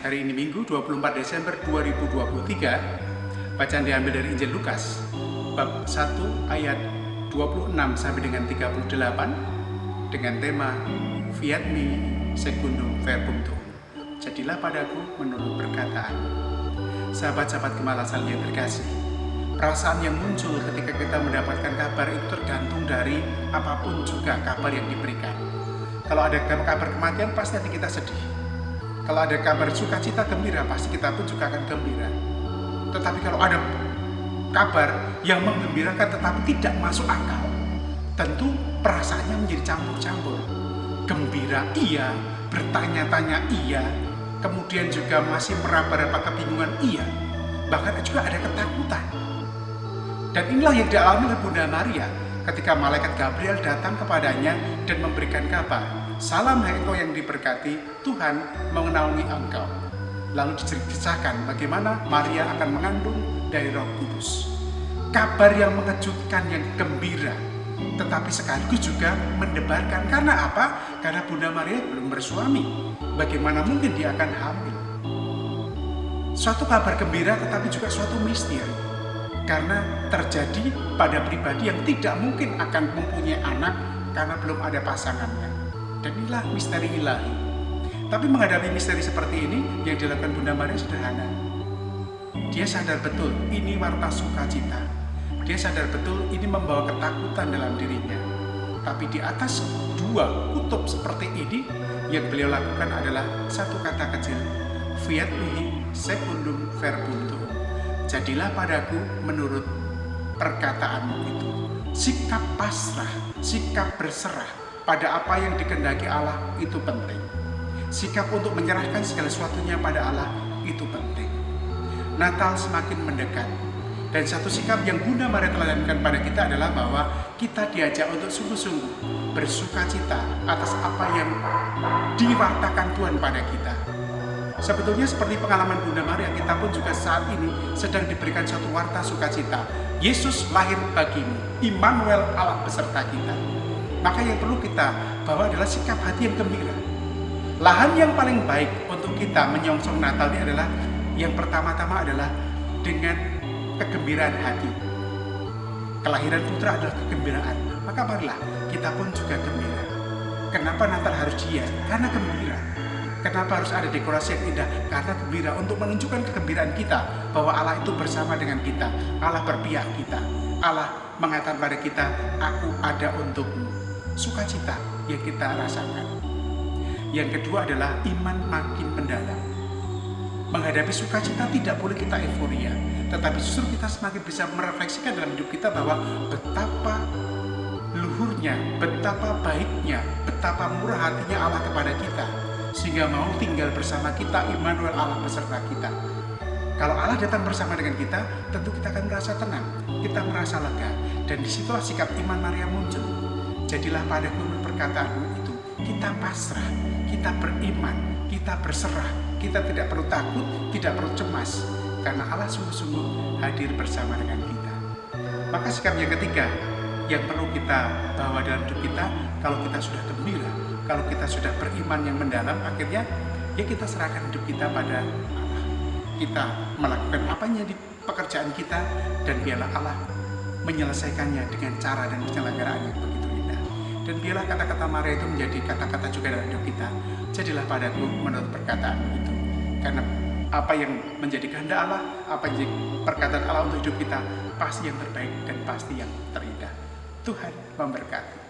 Hari ini Minggu 24 Desember 2023. Bacaan diambil dari Injil Lukas bab 1 ayat 26 sampai dengan 38 dengan tema Fiat mi secundum verbum tuum. Jadilah padaku menurut perkataan. Sahabat-sahabat Gemalasan yang terkasih, perasaan yang muncul ketika kita mendapatkan kabar itu tergantung dari apapun juga kabar yang diberikan. Kalau ada kabar kematian, pasti hati kita sedih. Kalau ada kabar sukacita gembira, pasti kita pun juga akan gembira. Tetapi kalau ada kabar yang menggembirakan tetapi tidak masuk akal, tentu perasaannya menjadi campur-campur. Gembira iya, bertanya-tanya iya, kemudian juga masih meraba-raba kebingungan iya, bahkan juga ada ketakutan. Dan inilah yang dialami oleh Bunda Maria ketika malaikat Gabriel datang kepadanya dan memberikan kabar, "Salam hai engkau yang diberkati, Tuhan menaungi engkau." Lalu diceritakan bagaimana Maria akan mengandung dari Roh Kudus. Kabar yang mengejutkan, yang gembira, tetapi sekaligus juga mendebarkan. Karena apa? Karena Bunda Maria belum bersuami. Bagaimana mungkin dia akan hamil? Suatu kabar gembira tetapi juga suatu misteri. Karena terjadi pada pribadi yang tidak mungkin akan mempunyai anak karena belum ada pasangannya. Dan inilah misteri ilahi. Tapi menghadapi misteri seperti ini, yang dilakukan Bunda Maria sederhana. Dia sadar betul ini warta sukacita. Dia sadar betul ini membawa ketakutan dalam dirinya. Tapi di atas dua kutub seperti ini, yang beliau lakukan adalah satu kata kecil, Fiat mihi secundum verbum tuum. Jadilah padaku menurut perkataanmu itu. Sikap pasrah, sikap berserah pada apa yang dikehendaki Allah itu penting. Sikap untuk menyerahkan segala sesuatunya pada Allah itu penting. Natal semakin mendekat, dan satu sikap yang Bunda Maria teladankan pada kita adalah bahwa kita diajak untuk sungguh-sungguh bersukacita atas apa yang diwartakan Tuhan pada kita. Sebetulnya seperti pengalaman Bunda Maria, kita pun juga saat ini sedang diberikan suatu warta sukacita. Yesus lahir bagimu, Immanuel Allah beserta kita. Maka yang perlu kita bawa adalah sikap hati yang gembira. Lahan yang paling baik untuk kita menyongsong Natal ini adalah yang pertama-tama adalah dengan kegembiraan hati. Kelahiran putra adalah kegembiraan. Maka marilah kita pun juga gembira. Kenapa Natal harus dia? Karena gembira. Kenapa harus ada dekorasi yang indah? Karena gembira, untuk menunjukkan kegembiraan kita bahwa Allah itu bersama dengan kita. Allah berpihak kita. Allah mengatakan pada kita, "Aku ada untukmu." Sukacita yang kita rasakan. Yang kedua adalah iman makin mendalam. Menghadapi sukacita tidak boleh kita euforia, tetapi justru kita semakin bisa merefleksikan dalam hidup kita bahwa betapa luhurnya, betapa baiknya, betapa murah hatinya Allah kepada kita, sehingga mau tinggal bersama kita, Immanuel Allah beserta kita. Kalau Allah datang bersama dengan kita, tentu kita akan merasa tenang, kita merasa lega, dan disitulah sikap iman Maria muncul. Jadilah padaku menurut perkataanmu itu. Kita pasrah, kita beriman, kita berserah, kita tidak perlu takut, tidak perlu cemas, karena Allah sungguh-sungguh hadir bersama dengan kita. Maka sikap yang ketiga yang perlu kita bawa dalam hidup kita, kalau kita sudah gembira, kalau kita sudah beriman yang mendalam, akhirnya ya kita serahkan hidup kita pada Allah. Kita melakukan apanya di pekerjaan kita, dan biarlah Allah menyelesaikannya dengan cara dan penyelenggaraan yang begitu indah. Dan biarlah kata-kata Maria itu menjadi kata-kata juga dalam hidup kita. Jadilah padaku menurut perkataanmu itu. Karena apa yang menjadi kehendak Allah, apa yang menjadi perkataan Allah untuk hidup kita, pasti yang terbaik dan pasti yang terindah. Tuhan memberkati.